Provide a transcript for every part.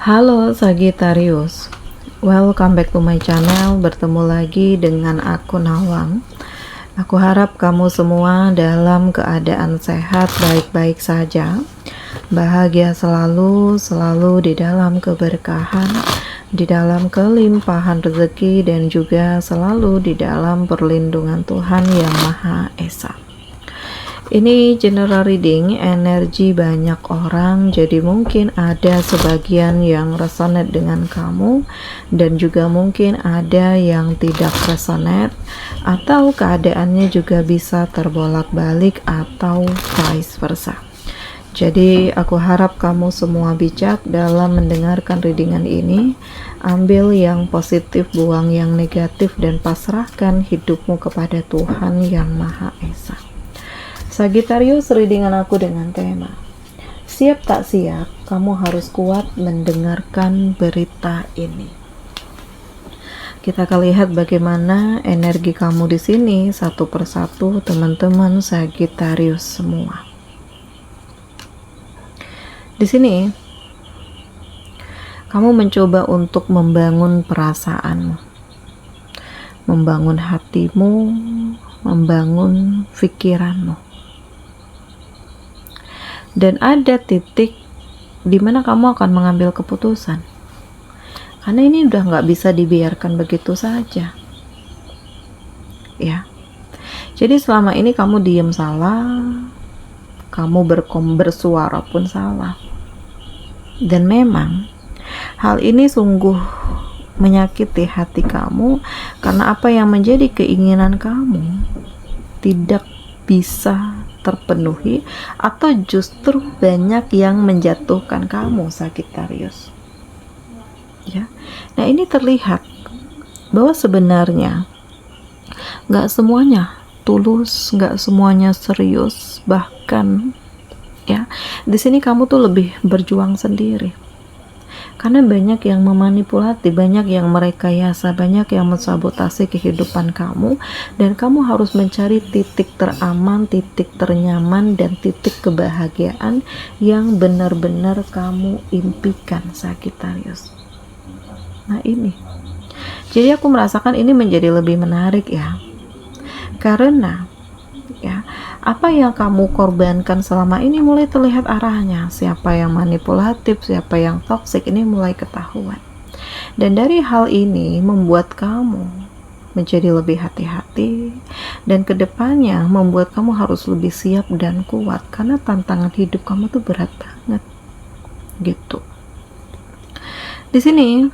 Halo Sagittarius, welcome back to my channel. Bertemu lagi dengan aku Nawang. Aku harap kamu semua dalam keadaan sehat, baik-baik saja, bahagia selalu di dalam keberkahan, di dalam kelimpahan rezeki, dan juga selalu di dalam perlindungan Tuhan Yang Maha Esa. Ini general reading energi banyak orang, jadi mungkin ada sebagian yang resonate dengan kamu dan juga mungkin ada yang tidak resonate, atau keadaannya juga bisa terbolak-balik atau vice versa. Jadi aku harap kamu semua bijak dalam mendengarkan readingan ini. Ambil yang positif, buang yang negatif, dan pasrahkan hidupmu kepada Tuhan Yang Maha Esa. Sagittarius, readingan aku dengan tema siap tak siap, kamu harus kuat mendengarkan berita ini. Kita akan lihat bagaimana energi kamu di sini satu persatu, teman-teman Sagittarius semua. Di sini kamu mencoba untuk membangun perasaanmu, membangun hatimu, membangun pikiranmu. Dan ada titik di mana kamu akan mengambil keputusan, karena ini udah nggak bisa dibiarkan begitu saja, ya. Jadi selama ini kamu diem salah, kamu bersuara pun salah, dan memang hal ini sungguh menyakiti hati kamu, karena apa yang menjadi keinginan kamu tidak bisa terpenuhi, atau justru banyak yang menjatuhkan kamu, Sagittarius, ya. Nah, ini terlihat bahwa sebenarnya nggak semuanya tulus, nggak semuanya serius, bahkan ya di sini kamu tuh lebih berjuang sendiri, karena banyak yang memanipulasi, banyak yang merekayasa, banyak yang mensabotase kehidupan kamu, dan kamu harus mencari titik teraman, titik ternyaman, dan titik kebahagiaan yang benar-benar kamu impikan, Sagittarius. Nah ini, jadi aku merasakan ini menjadi lebih menarik ya, karena ya apa yang kamu korbankan selama ini mulai terlihat arahnya. Siapa yang manipulatif, siapa yang toksik, ini mulai ketahuan. Dan dari hal ini membuat kamu menjadi lebih hati-hati, dan kedepannya membuat kamu harus lebih siap dan kuat, karena tantangan hidup kamu tuh berat banget gitu. Di sini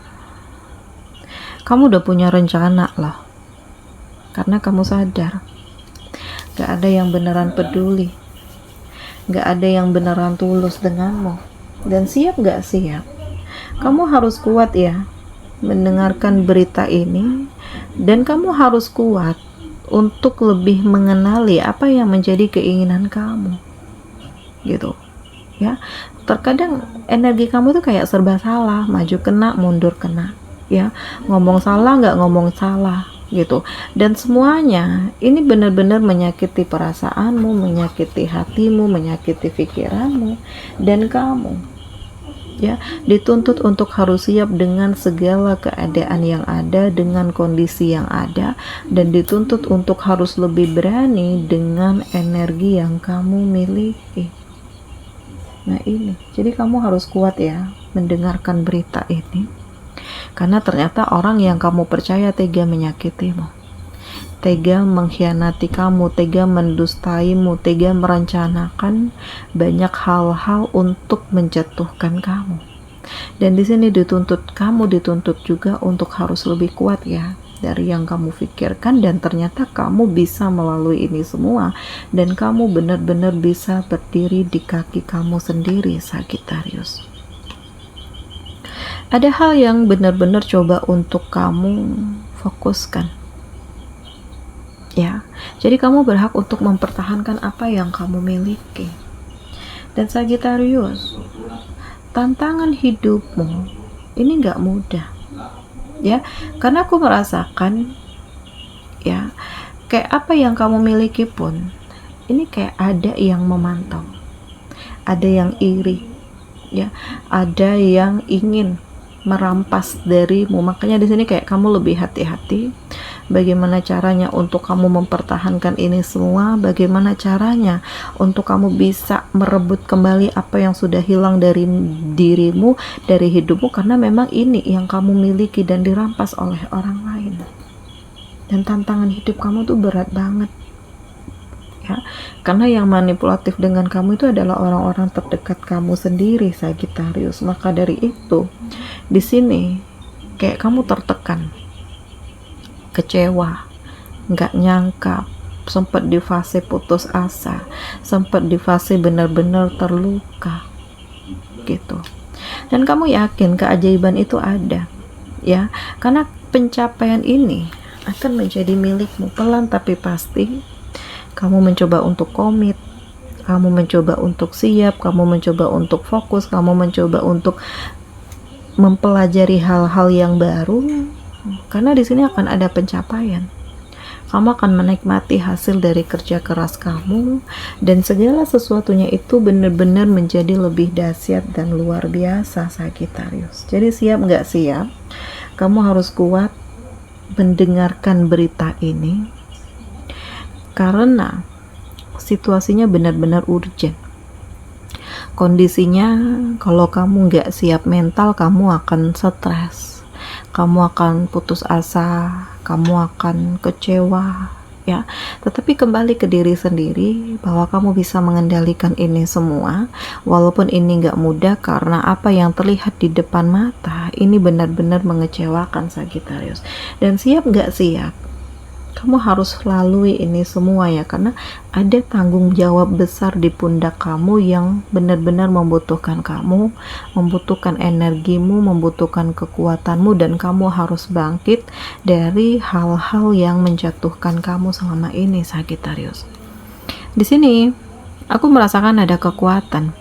kamu udah punya rencana loh, karena kamu sadar gak ada yang beneran peduli, gak ada yang beneran tulus denganmu. Dan siap gak siap, kamu harus kuat ya mendengarkan berita ini, dan kamu harus kuat untuk lebih mengenali apa yang menjadi keinginan kamu gitu ya. Terkadang energi kamu tuh kayak serba salah, maju kena, mundur kena, ya, ngomong salah nggak ngomong salah gitu. Dan semuanya ini benar-benar menyakiti perasaanmu, menyakiti hatimu, menyakiti pikiranmu, dan kamu ya dituntut untuk harus siap dengan segala keadaan yang ada, dengan kondisi yang ada, dan dituntut untuk harus lebih berani dengan energi yang kamu miliki. Nah ini, jadi kamu harus kuat ya mendengarkan berita ini, karena ternyata orang yang kamu percaya tega menyakitimu, tega mengkhianati kamu, tega mendustaimu, tega merencanakan banyak hal-hal untuk menjatuhkan kamu. Dan di sini kamu dituntut juga untuk harus lebih kuat ya dari yang kamu pikirkan, dan ternyata kamu bisa melalui ini semua, dan kamu benar-benar bisa berdiri di kaki kamu sendiri, Sagittarius. Ada hal yang benar-benar coba untuk kamu fokuskan ya. Jadi kamu berhak untuk mempertahankan apa yang kamu miliki. Dan Sagittarius, tantangan hidupmu ini gak mudah ya, karena aku merasakan ya kayak apa yang kamu miliki pun ini kayak ada yang memantau, ada yang iri, ya. Ada yang ingin merampas darimu, makanya di sini kayak kamu lebih hati-hati. Bagaimana caranya untuk kamu mempertahankan ini semua? Bagaimana caranya untuk kamu bisa merebut kembali apa yang sudah hilang dari dirimu, dari hidupmu, karena memang ini yang kamu miliki dan dirampas oleh orang lain. Dan tantangan hidup kamu tuh berat banget, ya, karena yang manipulatif dengan kamu itu adalah orang-orang terdekat kamu sendiri, Sagittarius. Maka dari itu, di sini kayak kamu tertekan, kecewa, nggak nyangka, sempat di fase putus asa, sempat di fase benar-benar terluka, gitu. Dan kamu yakin keajaiban itu ada, ya, karena pencapaian ini akan menjadi milikmu pelan tapi pasti. Kamu mencoba untuk komit, kamu mencoba untuk siap, kamu mencoba untuk fokus, kamu mencoba untuk mempelajari hal-hal yang baru, karena di sini akan ada pencapaian. Kamu akan menikmati hasil dari kerja keras kamu, dan segala sesuatunya itu benar-benar menjadi lebih dahsyat dan luar biasa, Sagittarius. Jadi siap nggak siap, kamu harus kuat mendengarkan berita ini, karena situasinya benar-benar urgent. Kondisinya, kalau kamu nggak siap mental, kamu akan stres, kamu akan putus asa, kamu akan kecewa, ya. Tetapi kembali ke diri sendiri, bahwa kamu bisa mengendalikan ini semua, walaupun ini nggak mudah, karena apa yang terlihat di depan mata ini benar-benar mengecewakan, Sagittarius. Dan siap nggak siap, kamu harus lalui ini semua, ya, karena ada tanggung jawab besar di pundak kamu yang benar-benar membutuhkan kamu, membutuhkan energimu, membutuhkan kekuatanmu, dan kamu harus bangkit dari hal-hal yang menjatuhkan kamu selama ini, Sagittarius. Di sini aku merasakan ada kekuatan.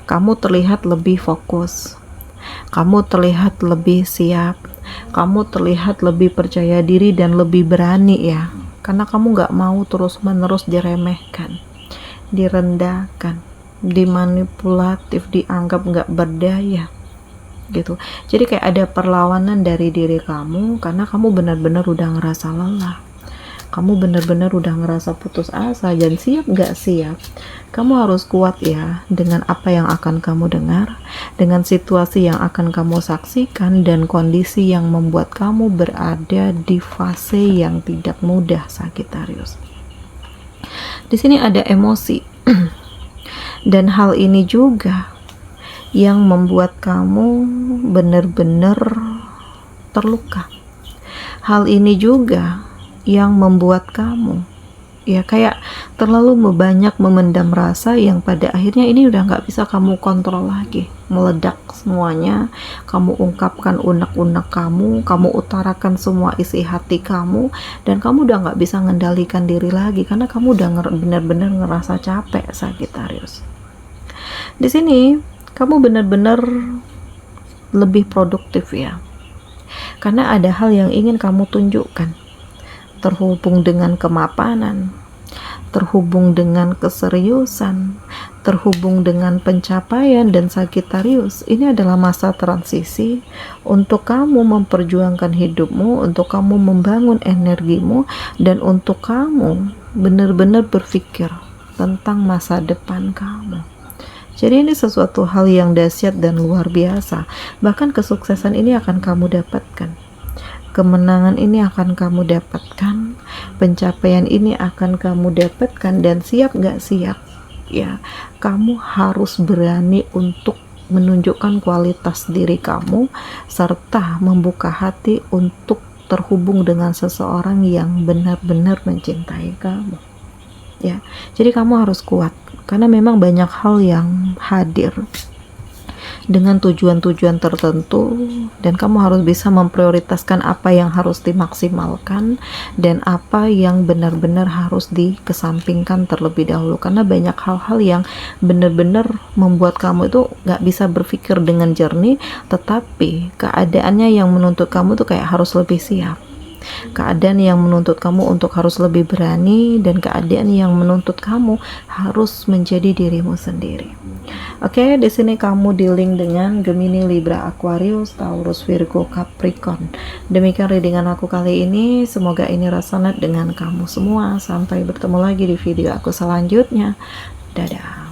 Kamu terlihat lebih fokus, kamu terlihat lebih siap, kamu terlihat lebih percaya diri dan lebih berani, ya, karena kamu gak mau terus-menerus diremehkan, direndahkan, dimanipulatif, dianggap gak berdaya, gitu. Jadi kayak ada perlawanan dari diri kamu, karena kamu benar-benar udah ngerasa lelah, kamu benar-benar udah ngerasa putus asa. Dan siap gak siap, kamu harus kuat, ya, dengan apa yang akan kamu dengar, dengan situasi yang akan kamu saksikan, dan kondisi yang membuat kamu berada di fase yang tidak mudah, Sagittarius. Di sini ada emosi dan hal ini juga yang membuat kamu benar-benar terluka. Hal ini juga yang membuat kamu, ya, kayak terlalu banyak memendam rasa yang pada akhirnya ini udah nggak bisa kamu kontrol lagi, meledak semuanya, kamu ungkapkan unek-unek kamu utarakan semua isi hati kamu, dan kamu udah nggak bisa mengendalikan diri lagi, karena kamu udah benar-benar ngerasa capek, Sagittarius. Di sini kamu benar-benar lebih produktif, ya, karena ada hal yang ingin kamu tunjukkan, terhubung dengan kemapanan, terhubung dengan keseriusan, terhubung dengan pencapaian. Dan Sagittarius, ini adalah masa transisi untuk kamu memperjuangkan hidupmu, untuk kamu membangun energimu, dan untuk kamu benar-benar berpikir tentang masa depan kamu. Jadi ini sesuatu hal yang dahsyat dan luar biasa. Bahkan kesuksesan ini akan kamu dapatkan, kemenangan ini akan kamu dapatkan, pencapaian ini akan kamu dapatkan. Dan siap gak siap, ya, kamu harus berani untuk menunjukkan kualitas diri kamu, serta membuka hati untuk terhubung dengan seseorang yang benar-benar mencintai kamu, ya. Jadi kamu harus kuat, karena memang banyak hal yang hadir dengan tujuan-tujuan tertentu, dan kamu harus bisa memprioritaskan apa yang harus dimaksimalkan dan apa yang benar-benar harus dikesampingkan terlebih dahulu, karena banyak hal-hal yang benar-benar membuat kamu itu gak bisa berpikir dengan jernih, tetapi keadaannya yang menuntut kamu tuh kayak harus lebih siap. keadaan yang menuntut kamu untuk harus lebih berani, dan keadaan yang menuntut kamu harus menjadi dirimu sendiri. Oke, di sini kamu dealing dengan Gemini, Libra, Aquarius, Taurus, Virgo, Capricorn. Demikian readingan aku kali ini. Semoga ini resonate dengan kamu semua. Sampai bertemu lagi di video aku selanjutnya. Dadah.